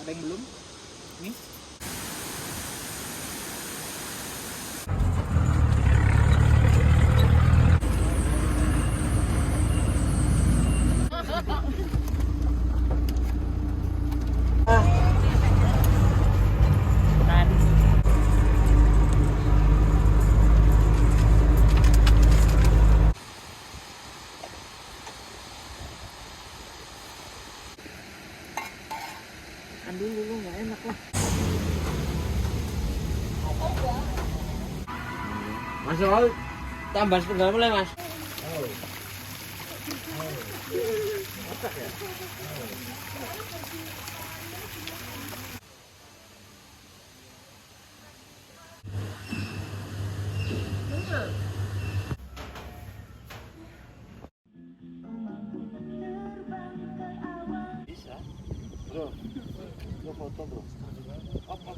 Ada yang belum? Nih. Makan dulu lu, nggak enak lah. Mas Soal tambah setengah mulai mas. Bisa, bro. Lo foto bro. Apa?